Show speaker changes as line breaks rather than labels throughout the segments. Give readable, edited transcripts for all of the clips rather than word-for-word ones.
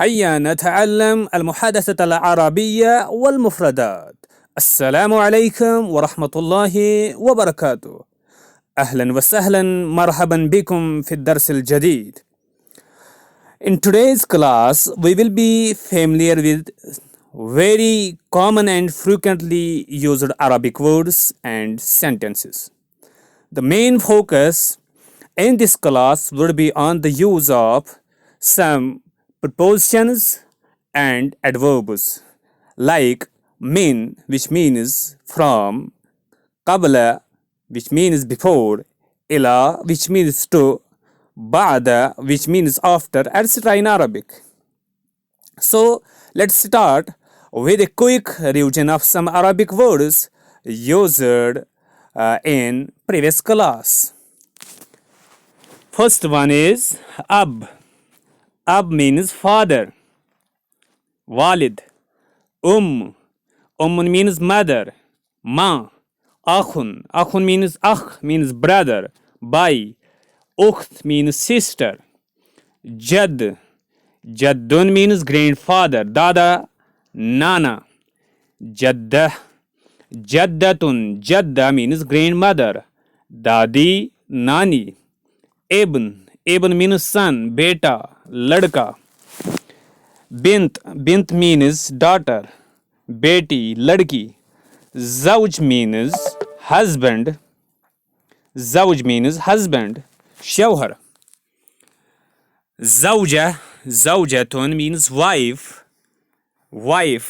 هيا نتعلم المحادثة العربية والمفردات. السلام عليكم ورحمة الله وبركاته. أهلا وسهلا مرحبا بكم في الدرس الجديد. In today's class, we will be familiar with very common and frequently used Arabic words and sentences. The main focus in this class would be on the use of some prepositions and adverbs like min, which means from, qabla, which means before, ila, which means to, ba'da, which means after, etc. in Arabic. So let's start with a quick revision of some Arabic words used in previous class. First one is ab. Ab means father. Walid. Means mother. Ma. Akhun. Akhun means akh, means brother. Bai. Ukht means sister. Jad. Jaddun means grandfather. Dada. Nana. Jaddah. Jaddatun. Jadda means grandmother. Dadi. Nani. Ibn. Ibn means son, beta, ladka. Bint. Bint means daughter. Beti, ladki. Zawj means husband. Zawj means husband. Shawhar. Zawja. Zawjatun means wife. Wife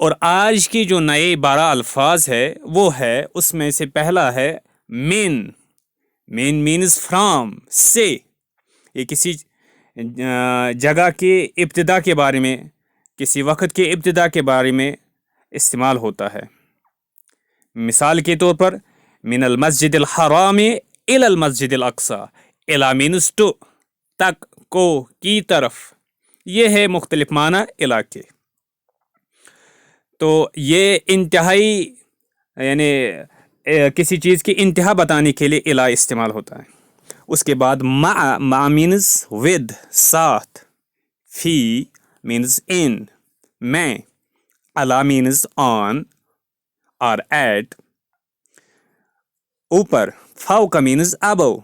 اور آج کی جو نئے 12 الفاظ ہے وہ ہے, اس میں سے پہلا ہے مین. مین مینز فرام, سے. یہ کسی جگہ کے ابتدا کے بارے میں, کسی وقت کے ابتدا کے بارے میں استعمال ہوتا ہے. مثال کے طور پر من المسجد الحرام الی المسجد الاقصی. الی مینز ٹو, تک, کو, کی طرف. یہ ہے مختلف معنی الی کے. تو یہ انتہائی یعنی کسی چیز کی انتہا بتانے کے لیے الا استعمال ہوتا ہے. اس کے بعد مع مینز ود, ساتھ. فی مینز ان, میں. علا مینز آن اور ایٹ, اوپر. فوق مینز ابو.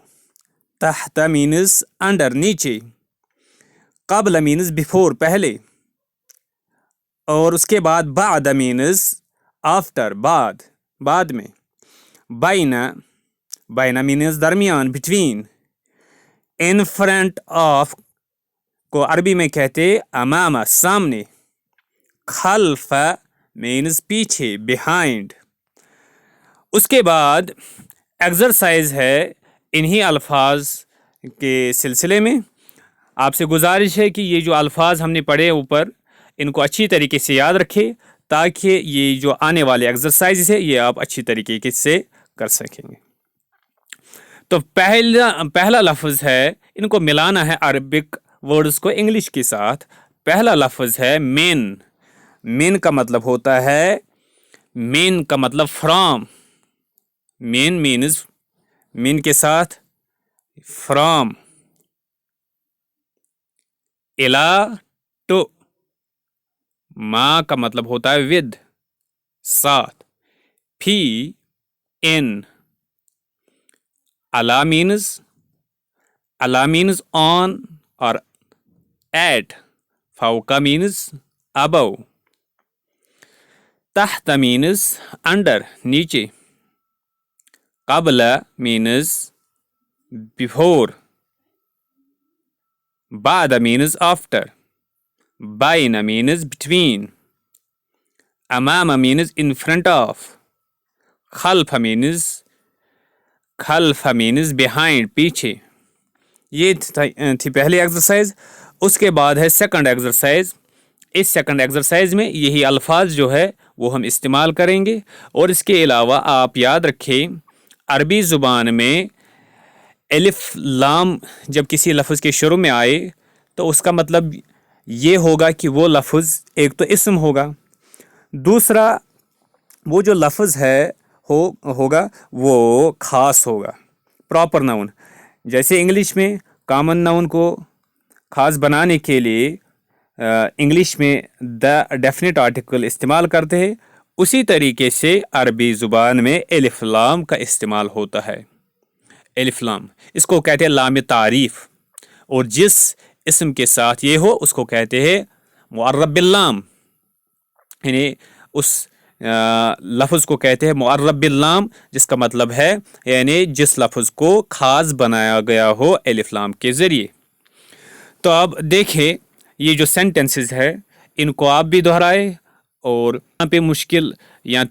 تحت مینز انڈر, نیچے. قبل مینز بفور, پہلے. اور اس کے بعد بعد مینز آفٹر, بعد, بعد میں. بائنا. بائنا مینز درمیان, بٹوین. ان فرنٹ آف کو عربی میں کہتے امام, سامنے. خلف مینز پیچھے, بیہائنڈ. اس کے بعد ایکسرسائز ہے انہی الفاظ کے سلسلے میں. آپ سے گزارش ہے کہ یہ جو الفاظ ہم نے پڑھے اوپر, ان کو اچھی طریقے سے یاد رکھے تاکہ یہ جو آنے والے ایکسرسائز ہے یہ آپ اچھی طریقے سے کر سکیں گے. تو پہلا لفظ ہے, ان کو ملانا ہے عربک ورڈز کو انگلش کے ساتھ. پہلا لفظ ہے مین. مین کا مطلب ہوتا ہے, مین کا مطلب فرام. مین مینز, مین کے ساتھ فرام. الا ٹو. ما کا مطلب ہوتا ہے ود, ساتھ. فی ان. علا مینز, علا مینز آن اور ایٹ. فوقا مینز ابو. تحت مینز انڈر, نیچے. قبل مینز بفور. بعد مینز آفٹر. بائنا means between. امام means in front of. خلف means behind, پیچھے. یہ تھی پہلی ایکسرسائز. اس کے بعد ہے سیکنڈ ایکسرسائز. اس سیکنڈ ایکسرسائز میں یہی الفاظ جو ہے وہ ہم استعمال کریں گے. اور اس کے علاوہ آپ یاد رکھیں عربی زبان میں الف لام جب کسی لفظ کے شروع میں آئے تو اس کا مطلب یہ ہوگا کہ وہ لفظ ایک تو اسم ہوگا, دوسرا وہ جو لفظ ہے ہوگا وہ خاص ہوگا, پراپر ناؤن. جیسے انگلش میں کامن ناؤن کو خاص بنانے کے لیے انگلش میں دا ڈیفینٹ آرٹیکل استعمال کرتے ہیں, اسی طریقے سے عربی زبان میں الف لام کا استعمال ہوتا ہے. الف لام اس کو کہتے ہیں لام تعریف, اور جس اسم کے ساتھ یہ ہو اس کو کہتے ہیں معرب باللام, یعنی اس لفظ کو کہتے ہیں معرب باللام, جس کا مطلب ہے یعنی جس لفظ کو خاص بنایا گیا ہو الف لام کے ذریعے. تو اب دیکھیں یہ جو سینٹنسز ہے ان کو آپ بھی دہرائے, اور وہاں پہ مشکل یا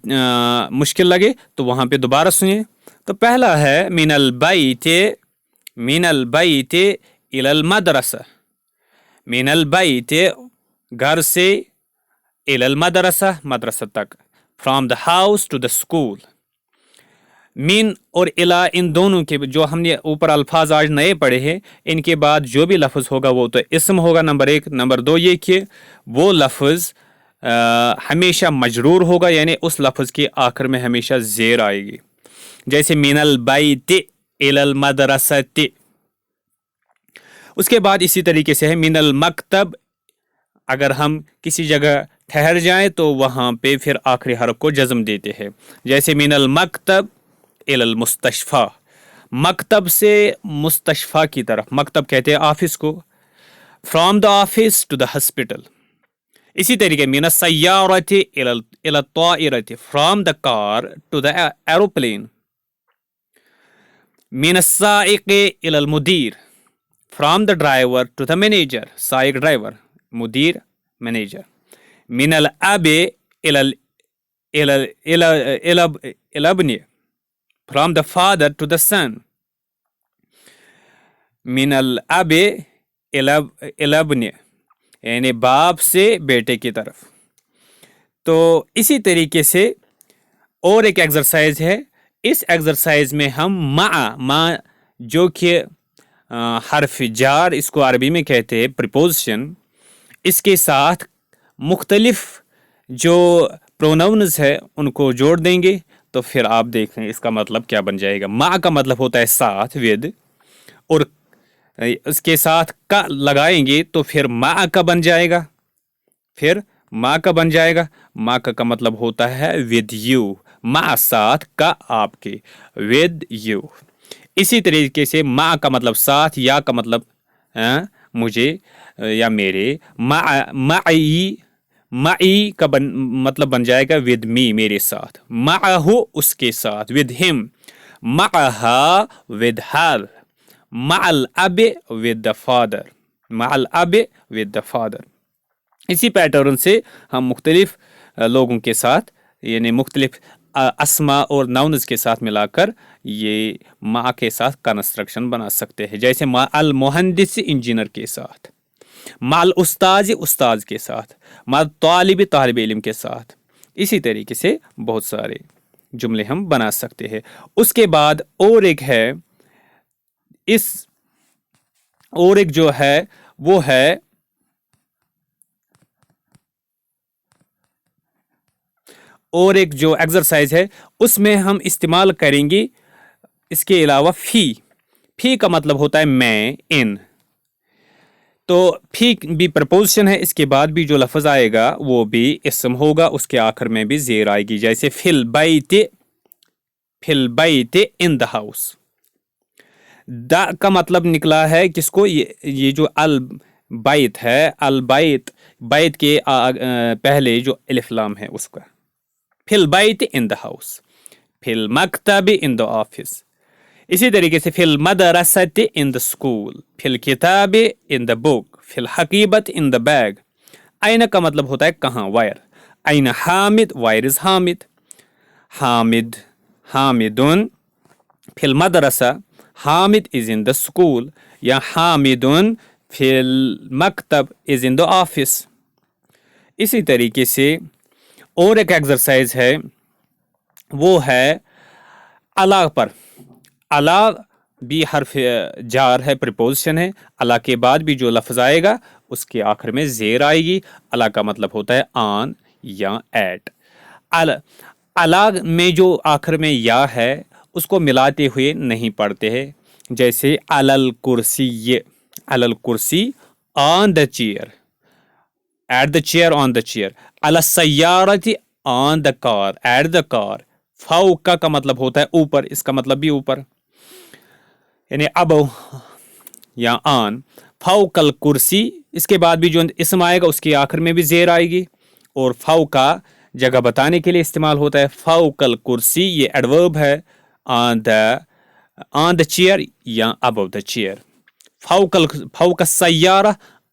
مشکل لگے تو وہاں پہ دوبارہ سنیں. تو پہلا ہے من البیت الی المدرسہ, من البیت گھر سے, الی المدرسہ مدرسہ تک, from the house to the school. من اور الا ان دونوں کے جو ہم نے اوپر الفاظ آج نئے پڑھے ہیں, ان کے بعد جو بھی لفظ ہوگا وہ تو اسم ہوگا نمبر 1. نمبر 2 یہ کہ وہ لفظ ہمیشہ مجرور ہوگا, یعنی اس لفظ کے آخر میں ہمیشہ زیر آئے گی. جیسے من البیت الی المدرسۃ. اس کے بعد اسی طریقے سے ہے من المکتب, اگر ہم کسی جگہ ٹھہر جائیں تو وہاں پہ پھر آخری حرف کو جزم دیتے ہیں. جیسے من المکتب الی المستشفیٰ, مکتب سے مستشفیٰ کی طرف, مکتب کہتے ہیں آفس کو, from the office to the hospital. اسی طریقے من السیارۃ الی الطائرۃ, from the car to the aeroplane. من السائق الی المدیر, from the driver to the manager, سائق ڈرائیور, مدیر مینیجر. من الاب الی ابن, from the father to the son. من الاب الی ابن, یعنی باپ سے بیٹے کی طرف. تو اسی طریقے سے اور ایک ایکسرسائز ہے, اس ایکسرسائز میں ہم ما جو کہ حرف جار, اس کو عربی میں کہتے ہیں پریپوزیشن, اس کے ساتھ مختلف جو پروناؤنز ہے ان کو جوڑ دیں گے. تو پھر آپ دیکھیں اس کا مطلب کیا بن جائے گا. ما کا مطلب ہوتا ہے ساتھ, ود, اور اس کے ساتھ کا لگائیں گے تو پھر ما کا بن جائے گا, پھر ما کا بن جائے گا. ما کا مطلب ہوتا ہے ود یو, ما ساتھ, کا آپ کے, ود یو. اسی طریقے سے ما کا مطلب ساتھ, یا کا مطلب مجھے یا میرے. معی کا مطلب بن جائے گا ود می, میرے ساتھ. معہ اس کے ساتھ, ود ہم. معہا ود ہر. مع الاب ود دا فادر, مع الاب ود دا فادر. اسی پیٹرن سے ہم مختلف لوگوں کے ساتھ, یعنی مختلف اسما اور ناؤنز کے ساتھ ملا کر یہ ما کے ساتھ کنسٹرکشن بنا سکتے ہیں. جیسے ما المہندس, انجینئر کے ساتھ. ما الاستاذ, استاذ کے ساتھ. ما طالب, طالب علم کے ساتھ. اسی طریقے سے بہت سارے جملے ہم بنا سکتے ہیں. اس کے بعد اور ایک ہے, اور ایک جو ہے وہ ہے اور ایک جو ایکسرسائز ہے اس میں ہم استعمال کریں گے اس کے علاوہ فی کا مطلب ہوتا ہے میں, ان. تو فی بھی پرپوزیشن ہے, اس کے بعد بھی جو لفظ آئے گا وہ بھی اسم ہوگا, اس کے آخر میں بھی زیر آئے گی. جیسے فی البیت ان دا ہاؤس. دا کا مطلب نکلا ہے کس کو, یہ جو البیت ہے, البیت, بیت کے پہلے جو الف لام ہے اس کا. فی البیت ان دا ہاؤس, فی المکتب ان دا آفس. اسی طریقے سے فی المدرسۃ ان دا اسکول, فی الکتاب ان دا بک, فی الحقیبت ان دا بیگ. این کا مطلب ہوتا ہے کہاں, وائر. این حامد, وائر از حامد. حامدن فی المدرسہ, حامد از ان دا اسکول, یا حامدن فی المکتب از ان دا آفس. اسی طریقے سے اور ایک ایکسرسائز ہے, وہ ہے الا پر. الا بھی حرف جار ہے, پریپوزیشن ہے. الا کے بعد بھی جو لفظ آئے گا اس کے آخر میں زیر آئے گی. الا کا مطلب ہوتا ہے آن یا ایٹ. الا میں جو آخر میں یا ہے اس کو ملاتے ہوئے نہیں پڑھتے ہیں. جیسے علل کرسی on the chair, at the chair on the chair. علی السیارۃ on the car, at the car. فوق کا مطلب ہوتا ہے اوپر, اس کا مطلب بھی اوپر, یعنی ابو یا آن. فوق الکرسی, اس کے بعد بھی جو اسم آئے گا اس کے آخر میں بھی زیر آئے گی, اور فوق کا جگہ بتانے کے لیے استعمال ہوتا ہے. فوق الکرسی یہ ایڈورب ہے, آن دا چیئر یا ابو دا چیئر. فوق السیارہ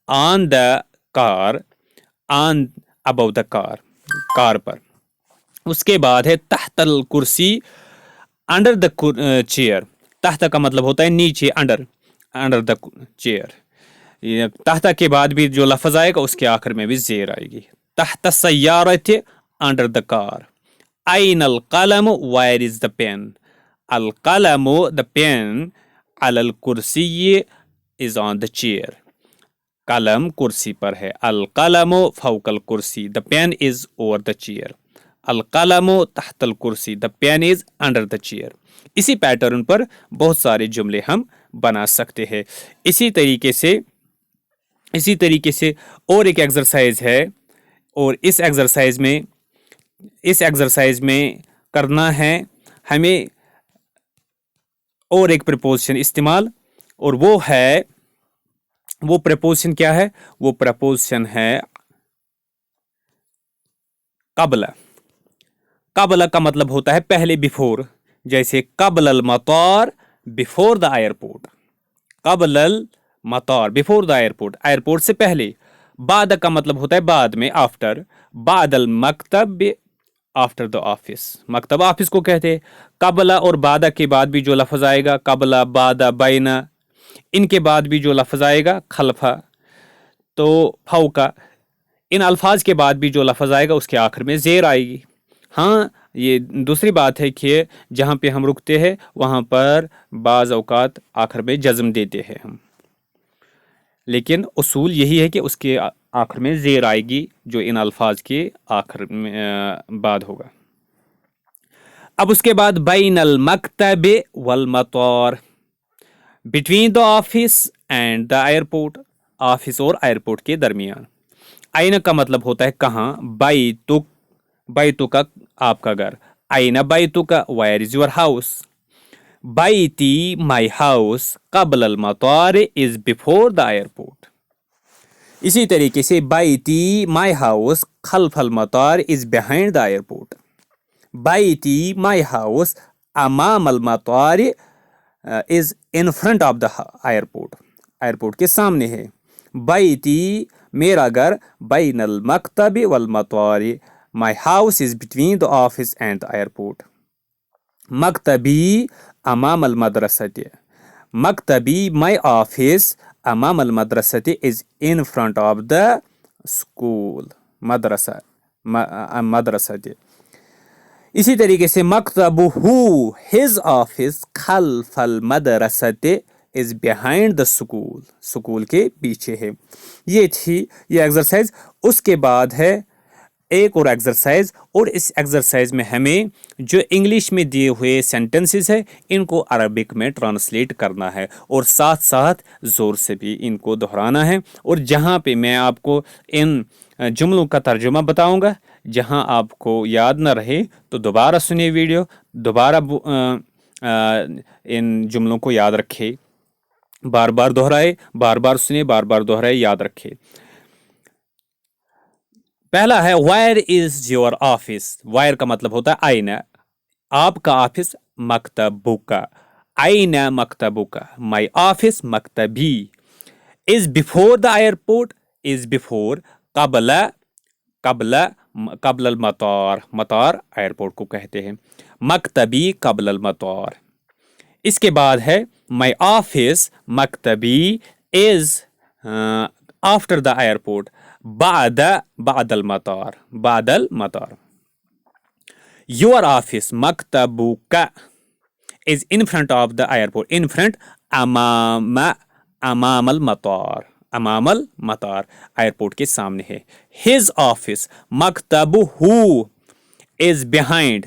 آن دا کار, آن ابو دا کار پر. اس کے بعد ہے تحت الکرسی, انڈر دا چیئر. تحت کا مطلب ہوتا ہے نیچے, انڈر دا چیئر. تحت کے بعد بھی جو لفظ آئے گا اس کے آخر میں بھی زیر آئے گی. تحت السیارۃ انڈر دا کار. این القلم وائر از دا پین. القلم دا پین علی الکرسی از آن دا چیئر. قلم کرسی پر ہے. القلم فوق الکرسی, the pen is over the chair. القلم تحت الکرسی, the pen is under the chair. اسی پیٹرن پر بہت سارے جملے ہم بنا سکتے ہیں. اسی طریقے سے اور ایک ایکسرسائز ہے, اور اس ایکسرسائز میں کرنا ہے ہمیں اور ایک پریپوزیشن استعمال, اور وہ پریپوزیشن کیا ہے؟ وہ پریپوزیشن ہے قبل. قبل کا مطلب ہوتا ہے پہلے, بفور. جیسے قبل المطار, بفور دا ایئرپورٹ. قبل المطار, بفور دا ایئرپورٹ, ایئرپورٹ سے پہلے. بعد کا مطلب ہوتا ہے بعد میں, آفٹر. بعد المکتب, آفٹر دا آفس. مکتب آفس کو کہتے ہیں. قبل اور بعد کے بعد بھی جو لفظ آئے گا, قبل, بعد, بین, ان کے بعد بھی جو لفظ آئے گا خلفہ, تو فوقا. ان الفاظ کے بعد بھی جو لفظ آئے گا اس کے آخر میں زیر آئے گی. ہاں یہ دوسری بات ہے کہ جہاں پہ ہم رکتے ہیں وہاں پر بعض اوقات آخر میں جزم دیتے ہیں ہم, لیکن اصول یہی ہے کہ اس کے آخر میں زیر آئے گی جو ان الفاظ کے آخر میں بعد ہوگا. اب اس کے بعد بین المکتب والمطار, between the office and the airport, office اور ایئرپورٹ کے درمیان. آئین کا مطلب ہوتا ہے کہاں. بیتک آپ کا گھر. آئین بیتک, وائر از یور ہاؤس. بیتی مائی ہاؤس قبل المطار از بفور دا ایئرپورٹ. اسی طریقے سے بیتی مائی ہاؤس خلف المطار از بیہائنڈ دا ایئرپورٹ. بیتی مائی ہاؤس امام المطار is in front of the airport, airport کے سامنے ہے. بیتی میرا گھر, بین المکتب والمطار, my house is between the office and the airport. مکتبی امام المدرسۃ, مکتبی my office امام المدرسۃ is in front of the school. مدرسۃ. اسی طریقے سے مکتبہ his office خلف المدرسۃ is behind the school, school کے پیچھے ہے. یہ تھی یہ ایکسرسائز. اس کے بعد ہے ایک اور ایکسرسائز, اور اس ایکسرسائز میں ہمیں جو انگلش میں دیے ہوئے سینٹنسز ہیں ان کو عربک میں ٹرانسلیٹ کرنا ہے, اور ساتھ ساتھ زور سے بھی ان کو دہرانا ہے. اور جہاں پہ میں آپ کو ان جملوں کا ترجمہ بتاؤں گا, جہاں آپ کو یاد نہ رہے تو دوبارہ سنیے ویڈیو, دوبارہ ان جملوں کو یاد رکھے, بار بار دہرائے, بار بار سنیے, بار بار دہرائے, یاد رکھے. پہلا ہے wire is your office. Wire کا مطلب ہوتا ہے آئینہ, آپ کا آفس. مکتبک, آئینہ مکتبک, مائی آفس مکتبی. Is before the airport, is before قبل المطار, مطار ایئرپورٹ کو کہتے ہیں. مکتبی قبل المطار. اس کے بعد ہے مائی آفس مکتبی از آفٹر دا ایئرپورٹ, بعد المطار, بعد المطار. Your office مکتبک is in front of the airport, in front امام المطار, امام المطار, ایئرپورٹ کے سامنے ہے. His office Maktaba is behind,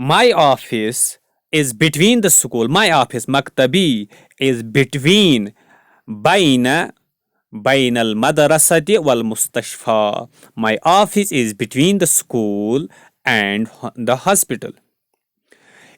my office is between the school, my office maktabi is between bain al madrasati wal mustashfa, my office is between the school and the hospital।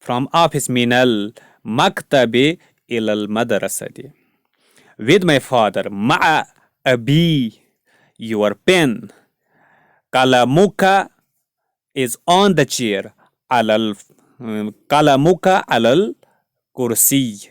from office minal maktabi ilal madrasati, with my father ma'a abi, your pen, kalamuka is on the chair, alal kalamuka alal kursi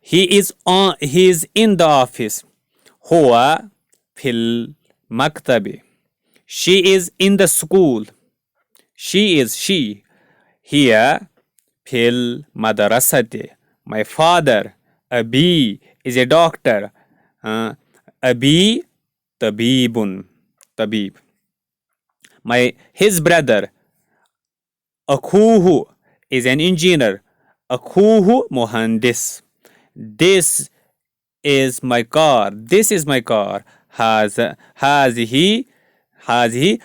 he is in the office, huwa fil maktabi, she is in the school, she here fil madrasati, my father abi is a doctor, abi tabib, his brother akhuhu is an engineer, akhuhu muhandis, this is my car, hazihi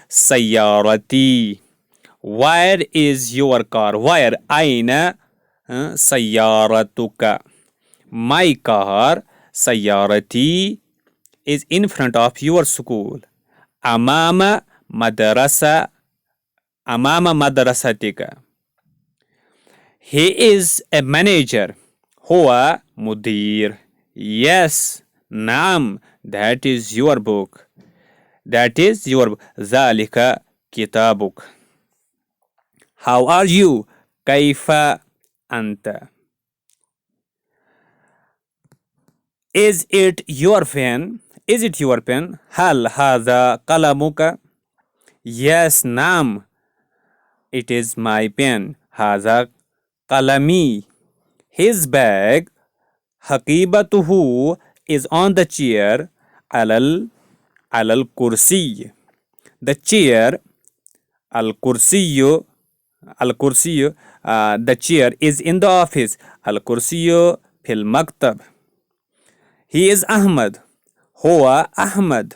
sayyarati, where is your car, where, aina sayyaratuka, my car sayyarati is in front of your school, amama madrasatika, he is a manager, huwa mudir, yes, naam, that is your book, zalika kitabuk, how are you, kaifa anta, is it your pen, hal hadha qalamuka, yes, naam, it is my pen, hadha qalami, his bag haqibatuhu is on the chair, alal kursi, the chair the chair is in the office, al kursiyu fil maktab, he is Ahmad, huwa Ahmad।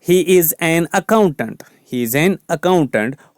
he is an accountant,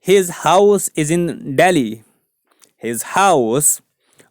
his house is in Delhi,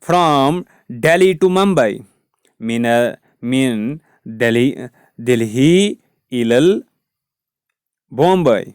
from Delhi to Mumbai, min Delhi ilal Bombay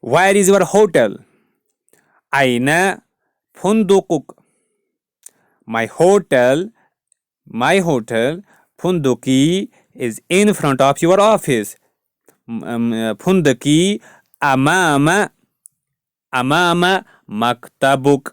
Where is your hotel? Aina fundukuk, my hotel funduki is in front of your office, funduki amama maktabuk।